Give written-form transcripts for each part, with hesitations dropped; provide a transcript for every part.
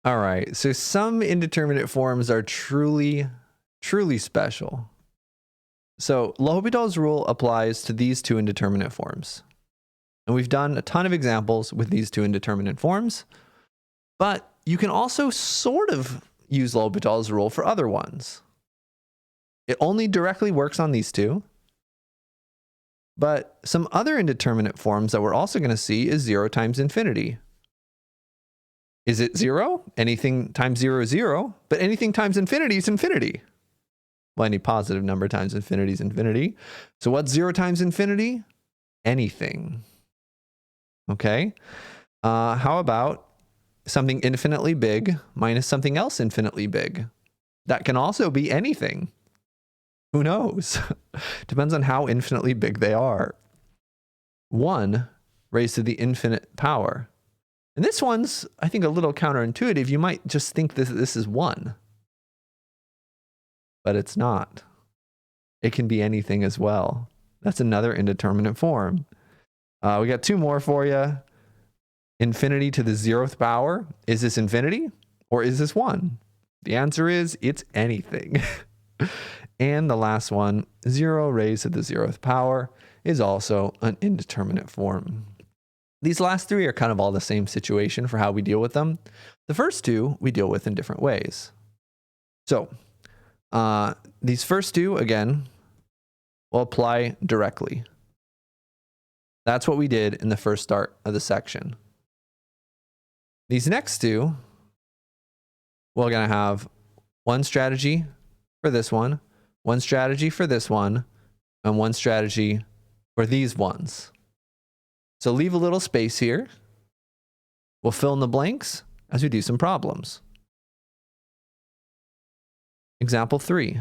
All right, so some indeterminate forms are truly special. So L'Hopital's rule applies to these two indeterminate forms. And we've done a ton of examples with these two indeterminate forms, but you can also sort of use L'Hopital's rule for other ones. It only directly works on these two, but some other indeterminate forms that we're also going to see is 0 times infinity. Is it 0? Anything times 0 is 0, but anything times infinity is infinity. Well, any positive number times infinity is infinity. So what's 0 times infinity? Anything. Okay. How about something infinitely big minus something else infinitely big? That can also be anything. Who knows? Depends on how infinitely big they are. 1 raised to the infinite power. And this one's, I think, a little counterintuitive. You might just think this is 1. But it's not. It can be anything as well. That's another indeterminate form. We got 2 more for you. Infinity to the 0th power. Is this infinity or is this 1? The answer is it's anything. And the last one, 0 raised to the 0th power, is also an indeterminate form. These last 3 are kind of all the same situation for how we deal with them. The first 2 we deal with in different ways. So these first 2, again, will apply directly. That's what we did in the first start of the section. These next 2, we're going to have one strategy for this one strategy for this one, and one strategy for these ones. So leave a little space here. We'll fill in the blanks as we do some problems. Example 3.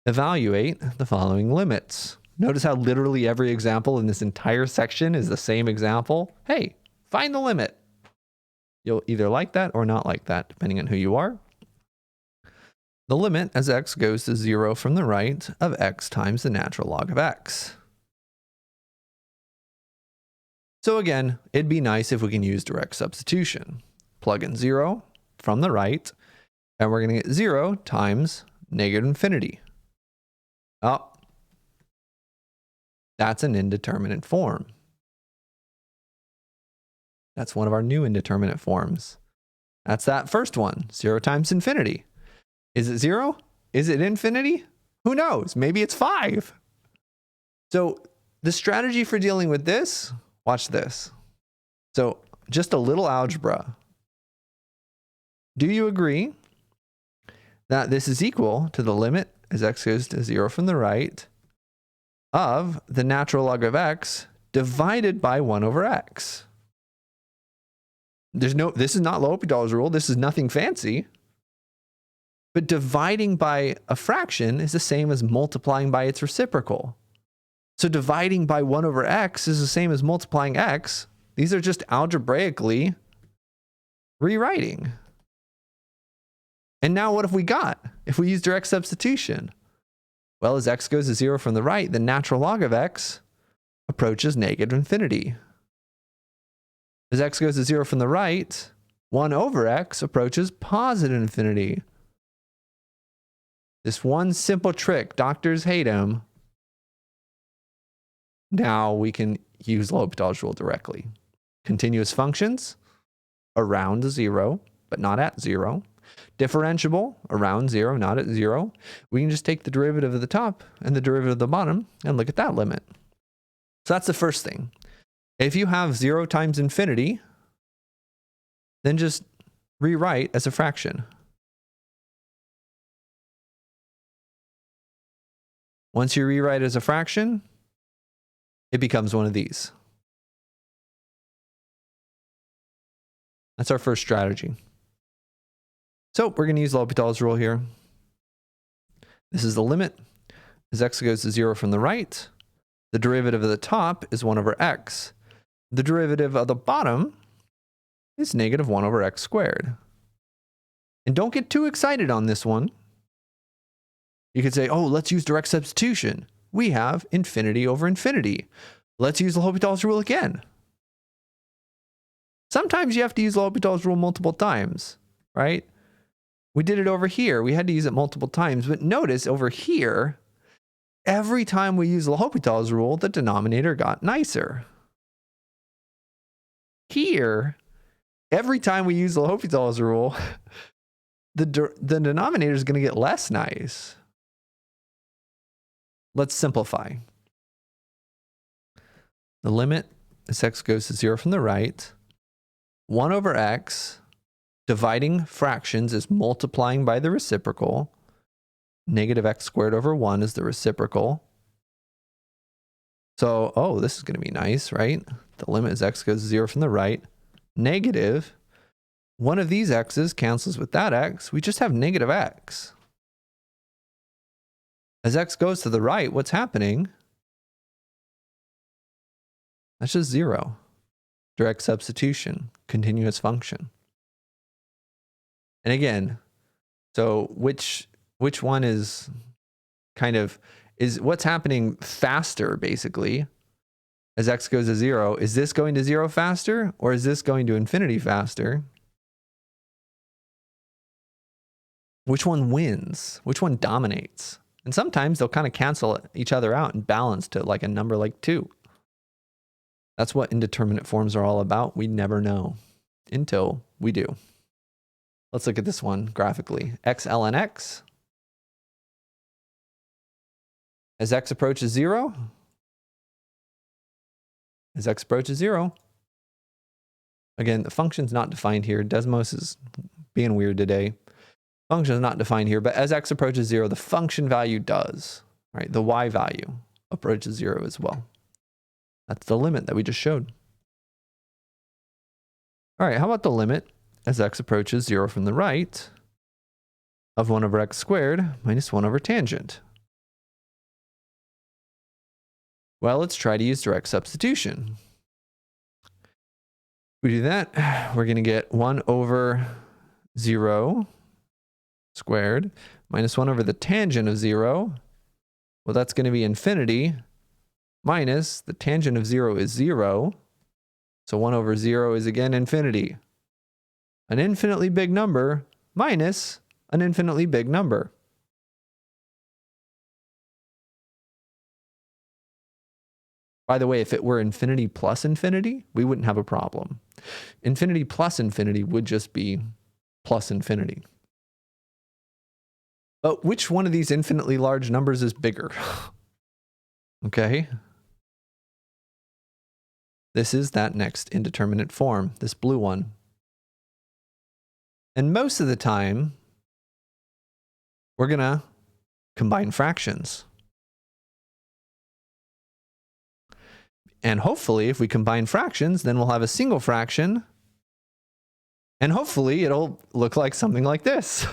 Evaluate the following limits. Notice how literally every example in this entire section is the same example. Hey, find the limit. You'll either like that or not like that, depending on who you are. The limit as x goes to 0 from the right of x times the natural log of x. So again, it'd be nice if we can use direct substitution. Plug in 0 from the right, and we're going to get 0 times negative infinity. Oh, that's an indeterminate form. That's one of our new indeterminate forms. That's that first one, 0 times infinity. Is it 0? Is it infinity? Who knows? Maybe it's 5. So the strategy for dealing with this, watch this. So just a little algebra. Do you agree that this is equal to the limit as x goes to 0 from the right of the natural log of x divided by 1 over x? This is not L'Hopital's rule. This is nothing fancy. But dividing by a fraction is the same as multiplying by its reciprocal. So dividing by 1 over x is the same as multiplying x. These are just algebraically rewriting. And now what have we got if we use direct substitution? Well, as x goes to 0 from the right, the natural log of x approaches negative infinity. As x goes to 0 from the right, 1 over x approaches positive infinity. This one simple trick, doctors hate him. Now we can use L'Hopital's rule directly. Continuous functions around 0, but not at 0. Differentiable around 0, not at 0. We can just take the derivative of the top and the derivative of the bottom and look at that limit. So that's the first thing. If you have 0 times infinity, then just rewrite as a fraction. Once you rewrite as a fraction, it becomes one of these. That's our first strategy. So we're going to use L'Hopital's rule here. This is the limit. As x goes to 0 from the right, the derivative of the top is 1 over x. The derivative of the bottom is negative 1 over x squared. And don't get too excited on this one. You could say, oh, let's use direct substitution. We have infinity over infinity. Let's use L'Hopital's rule again. Sometimes you have to use L'Hopital's rule multiple times, right? We did it over here. We had to use it multiple times. But notice over here, every time we use L'Hopital's rule, the denominator got nicer. Here, every time we use L'Hopital's rule, the denominator is going to get less nice. Let's simplify. The limit as x goes to 0 from the right, 1 over x, dividing fractions is multiplying by the reciprocal. Negative x squared over 1 is the reciprocal. So, oh, this is going to be nice, right? The limit as x goes to 0 from the right. Negative. One of these x's cancels with that x. We just have negative x. As x goes to the right, what's happening? That's just 0. Direct substitution, continuous function. And again, so which one is kind of, is what's happening faster, basically, as x goes to 0? Is this going to 0 faster, or is this going to infinity faster? Which one wins? Which one dominates? And sometimes they'll kind of cancel each other out and balance to like a number like 2. That's what indeterminate forms are all about. We never know until we do. Let's look at this one graphically. X ln x. As x approaches 0, as x approaches 0, again, the function's not defined here. Desmos is being weird today. Function is not defined here, but as x approaches 0, the function value does, right? The y value approaches 0 as well. That's the limit that we just showed. All right, how about the limit as x approaches 0 from the right of 1 over x squared minus 1 over tangent? Well, let's try to use direct substitution. We do that, we're going to get 1 over 0 squared minus 1 over the tangent of 0. Well, that's going to be infinity minus the tangent of 0 is 0. So 1 over 0 is again infinity. An infinitely big number minus an infinitely big number. By the way, if it were infinity plus infinity, we wouldn't have a problem. Infinity plus infinity would just be plus infinity. But which one of these infinitely large numbers is bigger? Okay. This is that next indeterminate form, this blue one. And most of the time, we're going to combine fractions. And hopefully, if we combine fractions, then we'll have a single fraction. And hopefully, it'll look like something like this.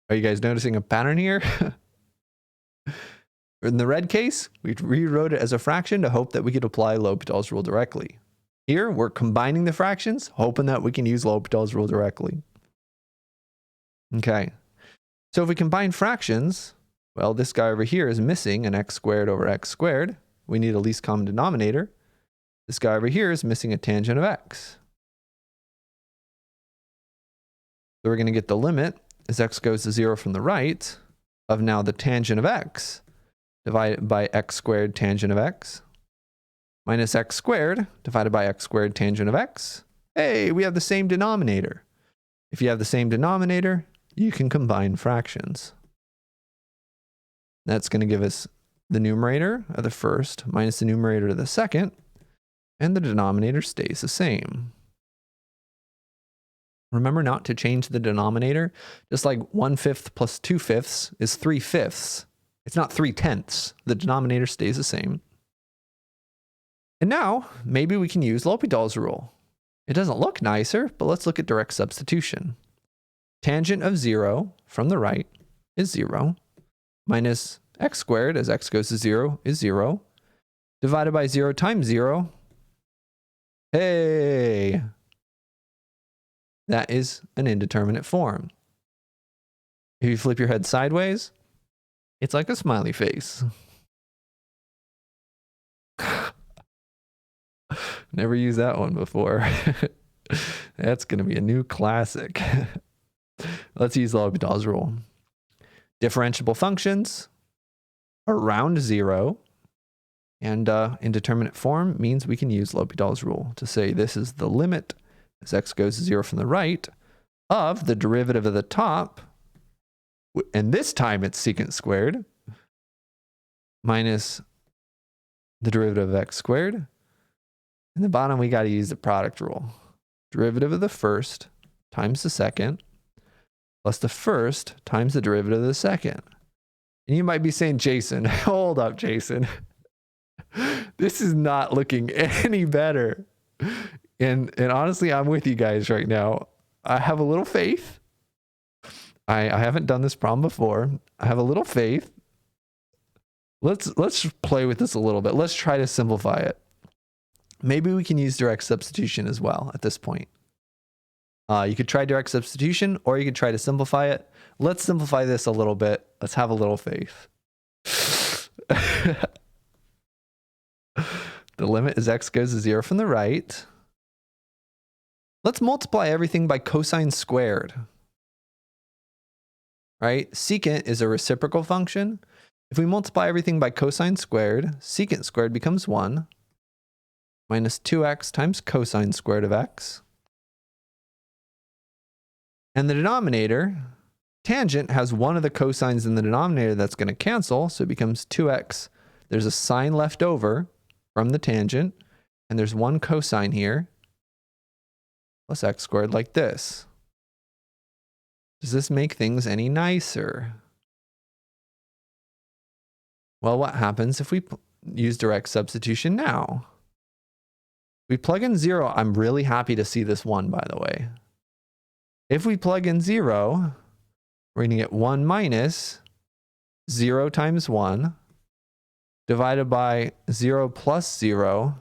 Are you guys noticing a pattern here? In the red case, we rewrote it as a fraction to hope that we could apply L'Hopital's rule directly. Here, we're combining the fractions, hoping that we can use L'Hopital's rule directly. Okay. So if we combine fractions, well, this guy over here is missing an x squared over x squared. We need a least common denominator. This guy over here is missing a tangent of x. So we're going to get the limit as x goes to 0 from the right of now the tangent of x divided by x squared tangent of x minus x squared divided by x squared tangent of x. Hey, we have the same denominator. If you have the same denominator, you can combine fractions. That's going to give us the numerator of the first minus the numerator of the second, and the denominator stays the same. Remember not to change the denominator. Just like 1/5 plus 2/5 is 3/5. It's not 3/10. The denominator stays the same. And now, maybe we can use L'Hopital's rule. It doesn't look nicer, but let's look at direct substitution. Tangent of 0 from the right is 0, minus x squared as x goes to 0 is 0, divided by 0 times 0. Hey! That is an indeterminate form. If you flip your head sideways, it's like a smiley face. Never used that one before. That's going to be a new classic. Let's use L'Hopital's rule. Differentiable functions around 0 and indeterminate form means we can use L'Hopital's rule to say this is the limit as x goes to 0 from the right of the derivative of the top, and this time it's secant squared, minus the derivative of x squared. In the bottom, we got to use the product rule. Derivative of the first times the second plus the first times the derivative of the second. And you might be saying, Jason, hold up, Jason. This is not looking any better. And honestly, I'm with you guys right now. I have a little faith. I haven't done this problem before. I have a little faith. Let's play with this a little bit. Let's try to simplify it. Maybe we can use direct substitution as well at this point. You could try direct substitution, or you could try to simplify it. Let's simplify this a little bit. Let's have a little faith. The limit as x goes to 0 from the right. Let's multiply everything by cosine squared. Right? Secant is a reciprocal function. If we multiply everything by cosine squared, secant squared becomes 1 minus 2x times cosine squared of x. And the denominator, tangent has one of the cosines in the denominator that's going to cancel, so it becomes 2x. There's a sine left over from the tangent, and there's one cosine here, plus x squared like this. Does this make things any nicer? Well, what happens if we use direct substitution now? We plug in 0. I'm really happy to see this 1, by the way. If we plug in 0, we're going to get 1 minus 0 times 1 divided by 0 plus 0.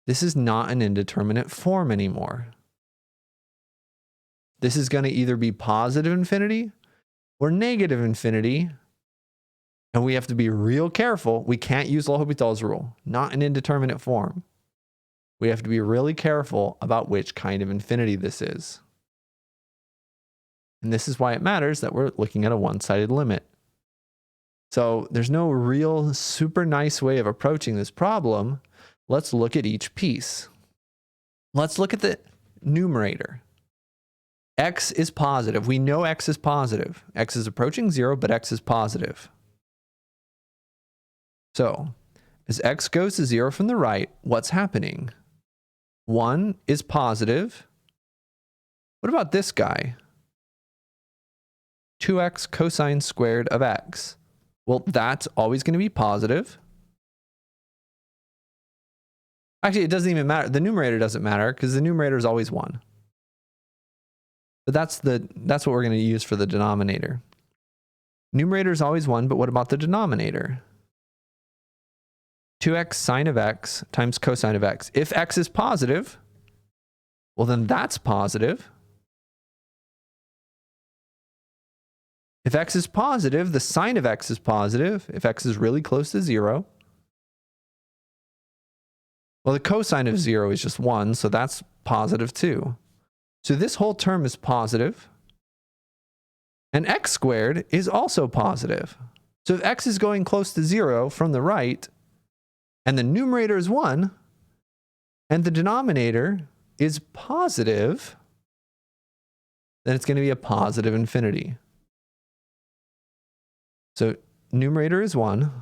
This is not an indeterminate form anymore. This is going to either be positive infinity or negative infinity. And we have to be real careful. We can't use L'Hopital's rule, not an indeterminate form. We have to be really careful about which kind of infinity this is. And this is why it matters that we're looking at a one-sided limit. So there's no real super nice way of approaching this problem. Let's look at each piece. Let's look at the numerator. X is positive. We know x is positive. X is approaching 0, but x is positive. So as x goes to 0 from the right, what's happening? 1 is positive. What about this guy? 2x cosine squared of x. Well, that's always going to be positive. Actually, it doesn't even matter. The numerator doesn't matter because the numerator is always 1. But that's what we're going to use for the denominator. Numerator is always 1, but what about the denominator? 2x sine of x times cosine of x. If x is positive, well, then that's positive. If x is positive, the sine of x is positive. If x is really close to 0. Well, the cosine of 0 is just 1, so that's positive too. So this whole term is positive. And x squared is also positive. So if x is going close to 0 from the right, and the numerator is 1, and the denominator is positive, then it's going to be a positive infinity. So numerator is 1.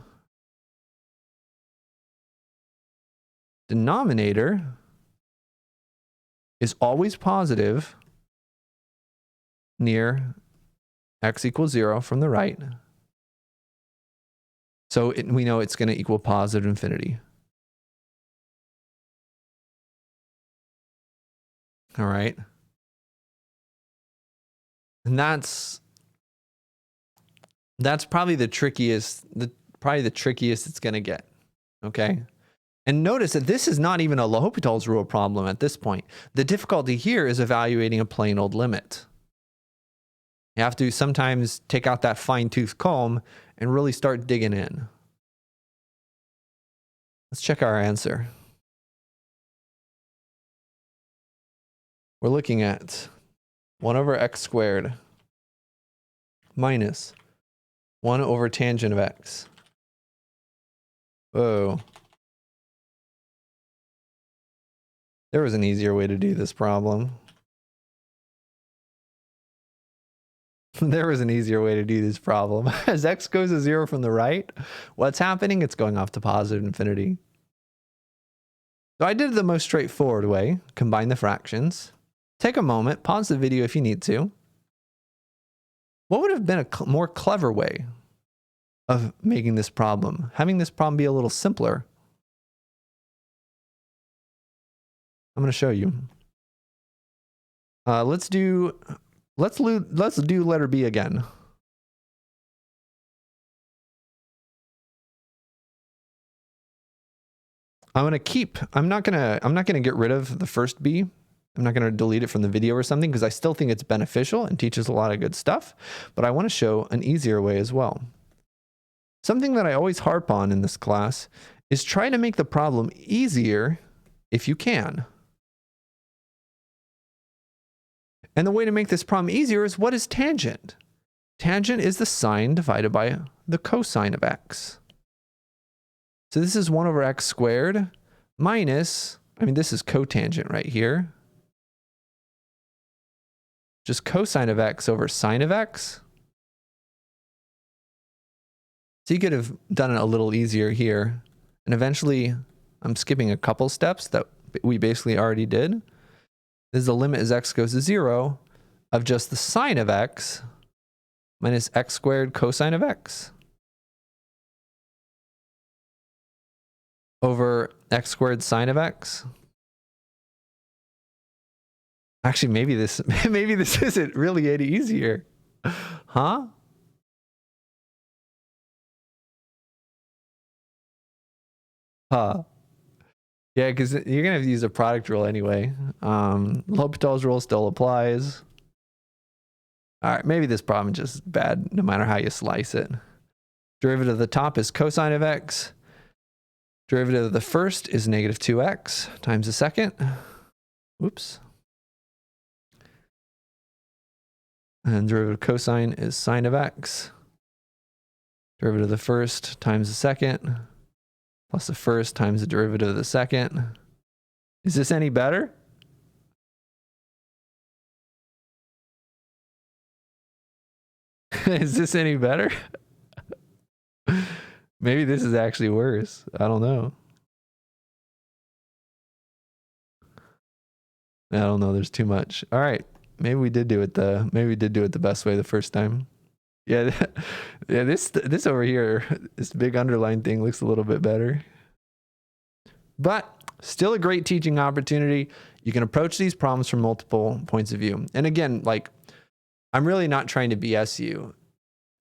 Denominator is always positive near x equals 0 from the right. So we know it's going to equal positive infinity. All right. And that's probably the trickiest it's going to get. Okay. And notice that this is not even a L'Hopital's rule problem at this point. The difficulty here is evaluating a plain old limit. You have to sometimes take out that fine-tooth comb and really start digging in. Let's check our answer. we're looking at 1 over x squared minus 1 over tangent of x. Whoa. There was an easier way to do this problem. There was an easier way to do this problem. As x goes to 0 from the right, what's happening? It's going off to positive infinity. So I did it the most straightforward way, combine the fractions. Take a moment, pause the video if you need to. What would have been a more clever way of making this problem? Having this problem be a little simpler. I'm going to show you. Let's do letter B again. I'm not gonna get rid of the first B. I'm not gonna delete it from the video or something because I still think it's beneficial and teaches a lot of good stuff, but I want to show an easier way as well. Something that I always harp on in this class is try to make the problem easier if you can. And the way to make this problem easier is, what is tangent? Tangent is the sine divided by the cosine of x. So this is 1 over x squared minus, this is cotangent right here. Just cosine of x over sine of x. So you could have done it a little easier here. And eventually, I'm skipping a couple steps that we basically already did. This is the limit as x goes to 0 of just the sine of x minus x squared cosine of x over x squared sine of x. Actually, maybe this isn't really any easier. Huh? Huh. Yeah, because you're going to have to use a product rule anyway. L'Hopital's rule still applies. All right, maybe this problem is just bad no matter how you slice it. Derivative of the top is cosine of x. Derivative of the first is negative 2x times the second. Whoops. And derivative of cosine is sine of x. Derivative of the first times the second, plus the first times the derivative of the second. Is this any better? Is this any better? Maybe this is actually worse. I don't know. I don't know. There's too much. All right. Maybe we did do it the best way the first time. Yeah. Yeah. This over here, this big underline thing looks a little bit better. But still a great teaching opportunity. You can approach these problems from multiple points of view. And again, I'm really not trying to BS you.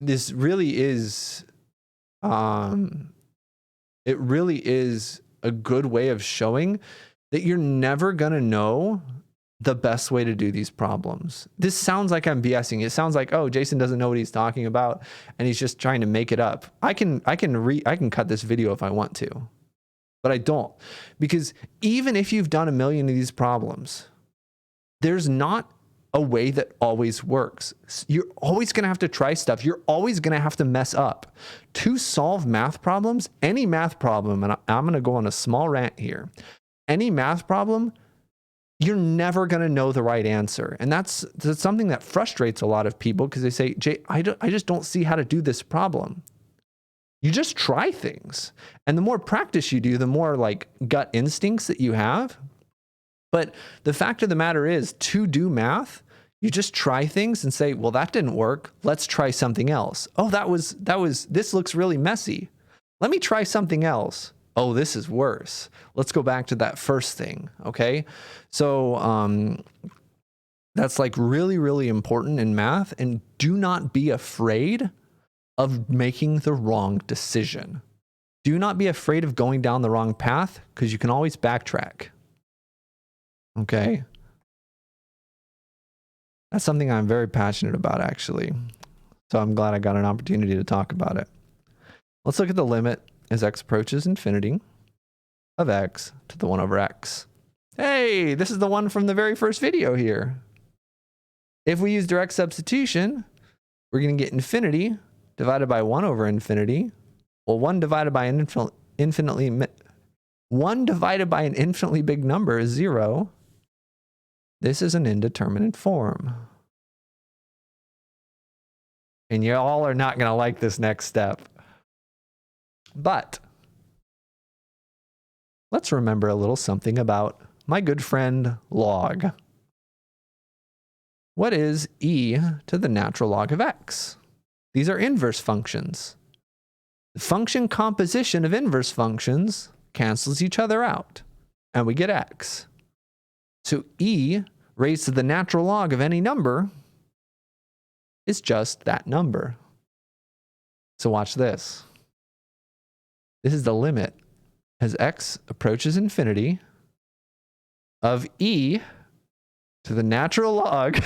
This really is, it really is a good way of showing that you're never going to know the best way to do these problems. This sounds like I'm BSing. It sounds like, oh, Jason doesn't know what he's talking about and he's just trying to make it up. I can cut this video if I want to, but I don't, because even if you've done a million of these problems, there's not a way that always works. You're always going to have to try stuff. You're always going to have to mess up. To solve math problems, any math problem, and I'm going to go on a small rant here, any math problem, you're never going to know the right answer. And that's something that frustrates a lot of people because they say, Jay, I just don't see how to do this problem. You just try things. And the more practice you do, the more gut instincts that you have. But the fact of the matter is, to do math, you just try things and say, well, that didn't work. Let's try something else. Oh, this looks really messy. Let me try something else. Oh, this is worse. Let's go back to that first thing. Okay. So, that's really, really important in math. And do not be afraid of making the wrong decision. Do not be afraid of going down the wrong path because you can always backtrack. Okay. That's something I'm very passionate about, actually. So I'm glad I got an opportunity to talk about it. Let's look at the limit as x approaches infinity of x to the 1 over x. Hey, this is the one from the very first video here. If we use direct substitution, we're going to get infinity divided by 1 over infinity. Well, 1 divided by an infinitely big number is 0. This is an indeterminate form. And you all are not going to like this next step. But let's remember a little something about my good friend log. What is e to the natural log of x? These are inverse functions. The function composition of inverse functions cancels each other out, and we get x. So e raised to the natural log of any number is just that number. So watch this. This is the limit as x approaches infinity of e to the natural log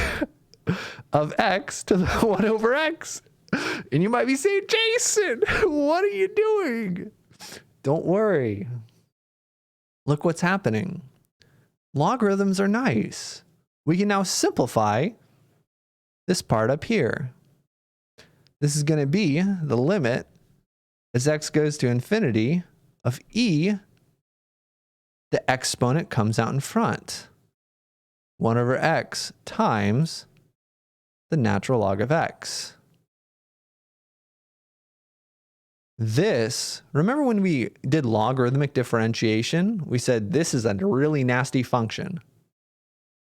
of x to the 1 over x. And you might be saying, Jason, what are you doing? Don't worry. Look what's happening. Logarithms are nice. We can now simplify this part up here. This is going to be the limit as x goes to infinity of e. The exponent comes out in front. 1 over x times the natural log of x. This, remember when we did logarithmic differentiation, we said this is a really nasty function.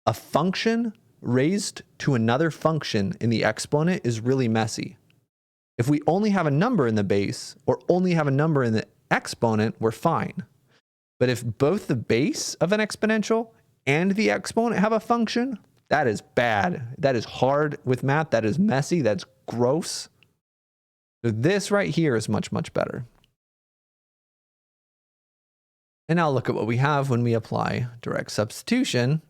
A function raised to another function in the exponent is really messy. If we only have a number in the base or only have a number in the exponent, we're fine. But if both the base of an exponential and the exponent have a function, that is bad. That is hard with math. That is messy. That's gross. So this right here is much, much better. And now look at what we have when we apply direct substitution.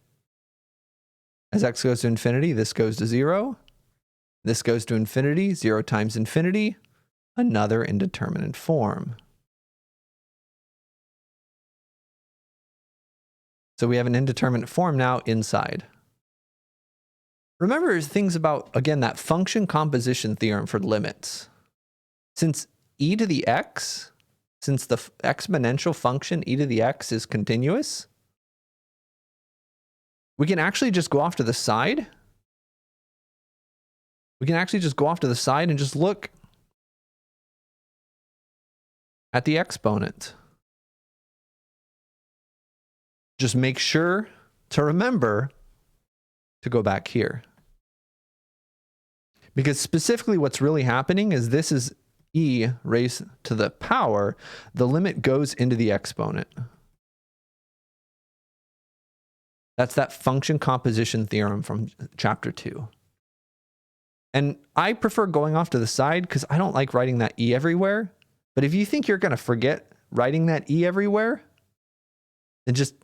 As x goes to infinity, this goes to 0. This goes to infinity, 0 times infinity, another indeterminate form. So we have an indeterminate form now inside. Remember things about, again, that function composition theorem for limits. Since e to the x, since the exponential function e to the x is continuous, we can actually just go off to the side. We can actually just go off to the side and just look at the exponent. Just make sure to remember to go back here. Because specifically what's really happening is this is e raised to the power. The limit goes into the exponent. That's that function composition theorem from chapter 2. And I prefer going off to the side because I don't like writing that e everywhere. But if you think you're going to forget writing that e everywhere, then just,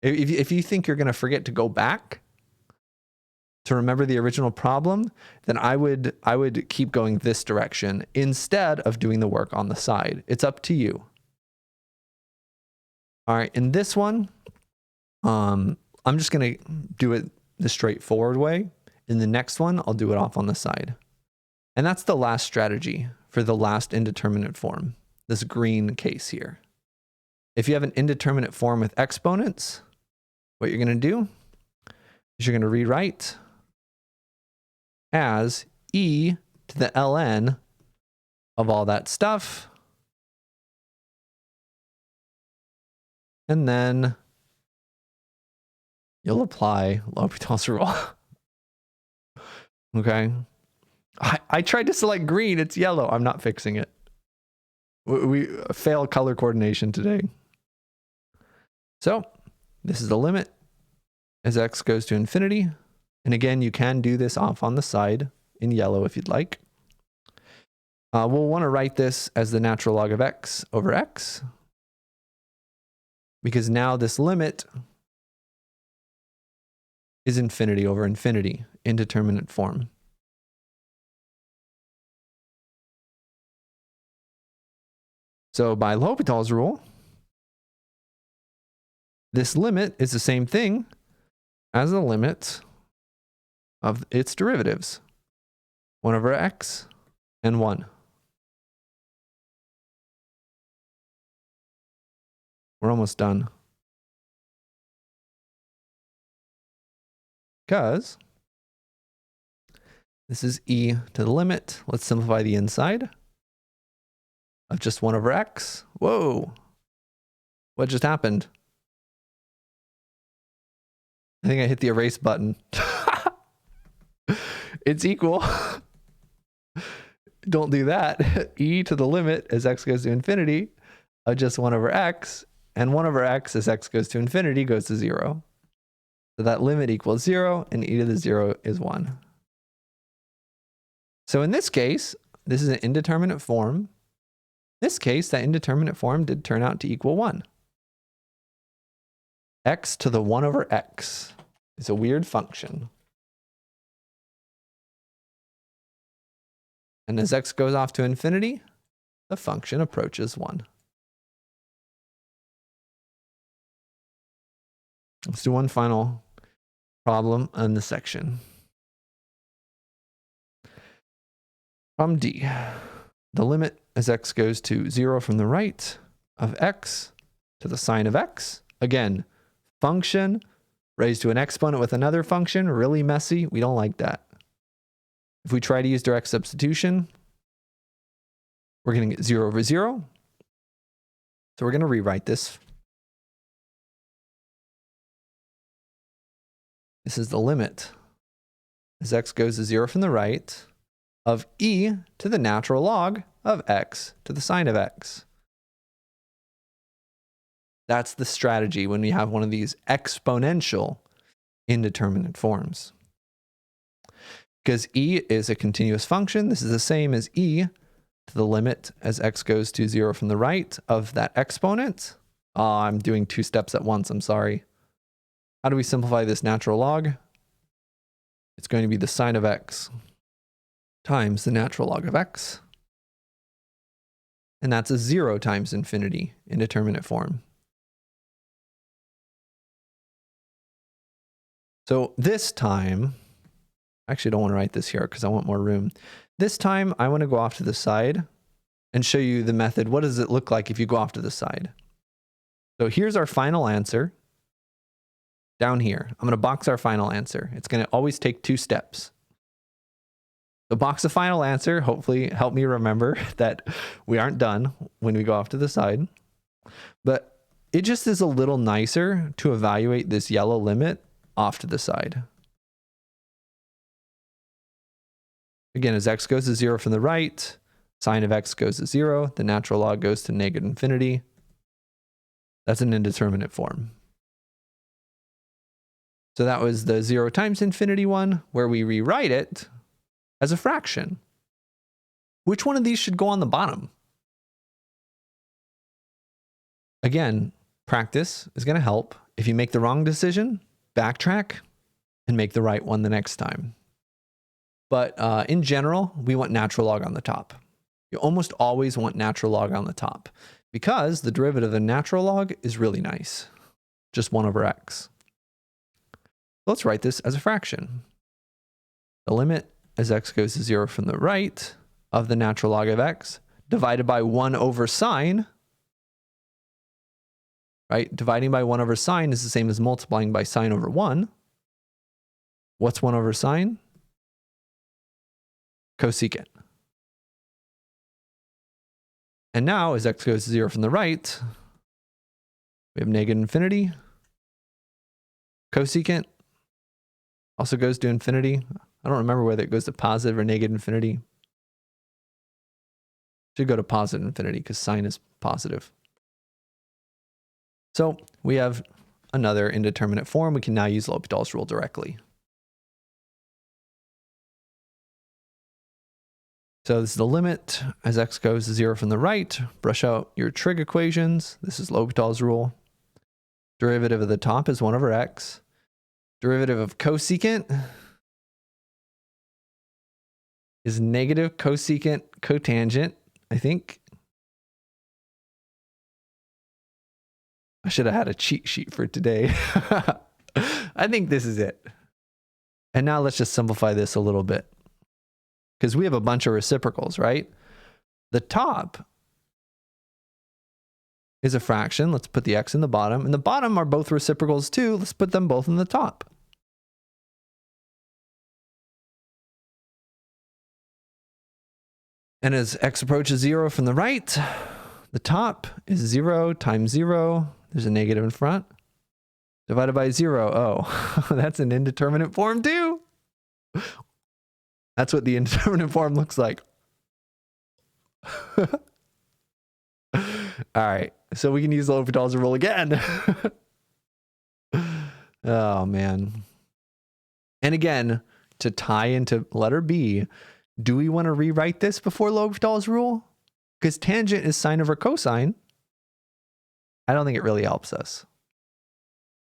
if you think you're going to forget to go back to remember the original problem, then I would keep going this direction instead of doing the work on the side. It's up to you. All right, in this one, I'm just going to do it the straightforward way. In the next one, I'll do it off on the side. And that's the last strategy for the last indeterminate form, this green case here. If you have an indeterminate form with exponents, what you're going to do is you're going to rewrite as e to the ln of all that stuff. And then you'll apply L'Hopital's rule. Okay. I tried to select green. It's yellow. I'm not fixing it. We failed color coordination today. So this is the limit as x goes to infinity. And again, you can do this off on the side in yellow if you'd like. We'll want to write this as the natural log of x over x. Because now this limit is infinity over infinity, indeterminate form. So by L'Hopital's rule, This limit is the same thing as the limit of its derivatives. 1 over x and 1. We're almost done. Because this is e to the limit. Let's simplify the inside of just 1 over x. Whoa. What just happened? I think I hit the erase button. It's equal. Don't do that. E to the limit as x goes to infinity of just 1 over x, and 1 over x as x goes to infinity goes to 0. So that limit equals 0, and e to the 0 is 1. So in this case, this is an indeterminate form. In this case, that indeterminate form did turn out to equal 1. X to the 1 over x is a weird function. And as x goes off to infinity, the function approaches 1. Let's do one final problem in this section. Problem D. The limit as x goes to 0 from the right of x to the sine of x. Again, function raised to an exponent with another function, really messy. We don't like that. If we try to use direct substitution, we're going to get 0 over 0. So we're going to rewrite this. This is the limit as x goes to 0 from the right of e to the natural log of x to the sine of x. That's the strategy when we have one of these exponential indeterminate forms. Because e is a continuous function, this is the same as e to the limit as x goes to 0 from the right of that exponent. I'm doing 2 steps at once, I'm sorry. How do we simplify this natural log? It's going to be the sine of x times the natural log of x. And that's a 0 times infinity indeterminate form. So this time, I actually don't want to write this here because I want more room. This time, I want to go off to the side and show you the method. What does it look like if you go off to the side? So here's our final answer. Down here, I'm going to box our final answer. It's going to always take 2 steps. So box the final answer. Hopefully help me remember that we aren't done when we go off to the side. But it just is a little nicer to evaluate this yellow limit off to the side. Again, as x goes to 0 from the right, sine of x goes to 0, the natural log goes to negative infinity. That's an indeterminate form. So that was the 0 times infinity one, where we rewrite it as a fraction. Which one of these should go on the bottom? Again, practice is going to help. If you make the wrong decision, backtrack and make the right one the next time. But in general, we want natural log on the top. You almost always want natural log on the top because the derivative of natural log is really nice. Just 1 over x. Let's write this as a fraction. The limit as x goes to 0 from the right of the natural log of x divided by 1 over sine. Right? Dividing by 1 over sine is the same as multiplying by sine over 1. What's 1 over sine? Cosecant. And now as x goes to 0 from the right, we have negative infinity. Cosecant also goes to infinity. I don't remember whether it goes to positive or negative infinity. Should go to positive infinity because sine is positive. So we have another indeterminate form. We can now use L'Hopital's rule directly. So this is the limit as x goes to 0 from the right. Brush out your trig equations. This is L'Hopital's rule. Derivative of the top is 1 over x. Derivative of cosecant is negative cosecant cotangent, I think. I should have had a cheat sheet for today. I think this is it. And now let's just simplify this a little bit. Because we have a bunch of reciprocals, right? The top is a fraction. Let's put the x in the bottom. And the bottom are both reciprocals too. Let's put them both in the top. And as x approaches 0 from the right, the top is 0 times 0. There's a negative in front. Divided by 0. Oh, that's an indeterminate form too. That's what the indeterminate form looks like. All right. So we can use the L'Hopital's rule again. Oh, man. And again, to tie into letter B, do we want to rewrite this before L'Hopital's rule? Because tangent is sine over cosine. I don't think it really helps us.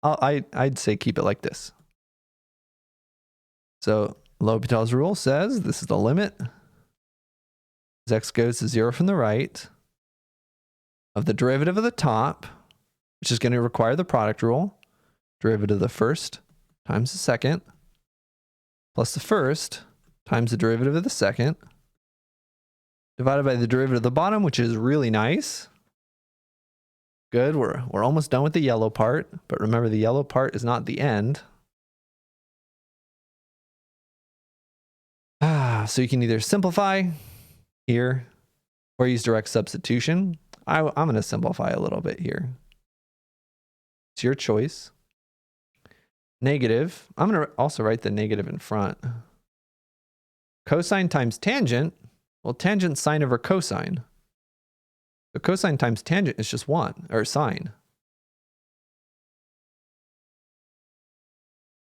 I'd say keep it like this. So L'Hopital's rule says this is the limit as x goes to 0 from the right of the derivative of the top, which is going to require the product rule, derivative of the first times the second, plus the first times the derivative of the second, divided by the derivative of the bottom, which is really nice. Good, we're almost done with the yellow part, but remember the yellow part is not the end. So you can either simplify here or use direct substitution. I'm going to simplify a little bit here. It's your choice. Negative. I'm going to also write the negative in front. Cosine times tangent. Well, tangent sine over cosine. So cosine times tangent is just 1, or sine.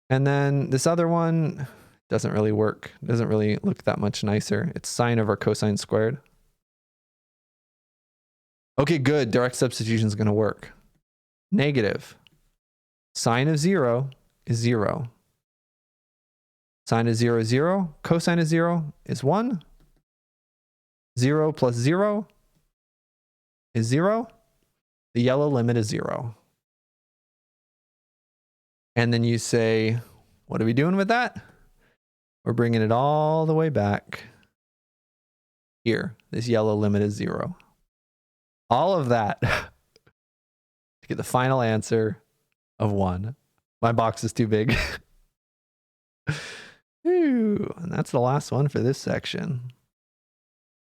And then this other one doesn't really work. Doesn't really look that much nicer. It's sine over cosine squared. Okay, good. Direct substitution is going to work. Negative. Sine of 0 is 0. Sine of 0 is 0. Cosine of 0 is 1. 0 plus 0 is 0. The yellow limit is 0. And then you say, what are we doing with that? We're bringing it all the way back. Here, this yellow limit is 0. All of that to get the final answer of 1. My box is too big. Ooh, and that's the last one for this section.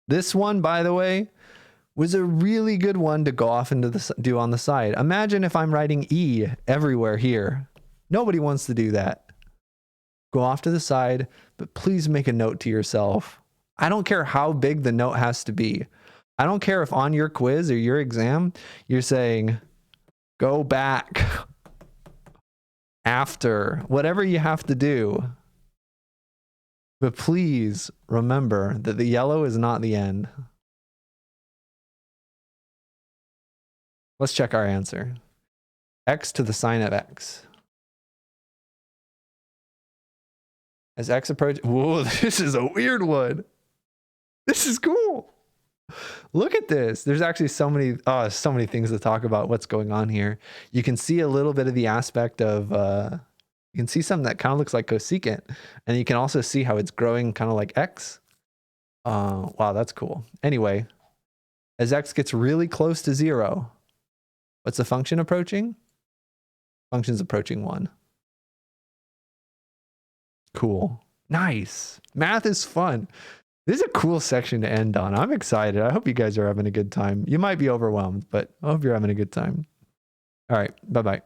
This one, by the way, was a really good one to go off into the do on the side. Imagine if I'm writing E everywhere here. Nobody wants to do that. Go off to the side, but please make a note to yourself. I don't care how big the note has to be. I don't care if on your quiz or your exam, you're saying, go back after, whatever you have to do. But please remember that the yellow is not the end. Let's check our answer. X to the sine of x. As x approaches, whoa, this is a weird one. This is cool. Look at this. There's actually so many things to talk about what's going on here. You can see a little bit of the aspect of, you can see something that kind of looks like cosecant. And you can also see how it's growing kind of like x. Wow, that's cool. Anyway, as x gets really close to 0, what's the function approaching? Function's approaching 1. Cool. Nice. Math is fun. This is a cool section to end on. I'm excited. I hope you guys are having a good time. You might be overwhelmed, but I hope you're having a good time. All right. Bye-bye.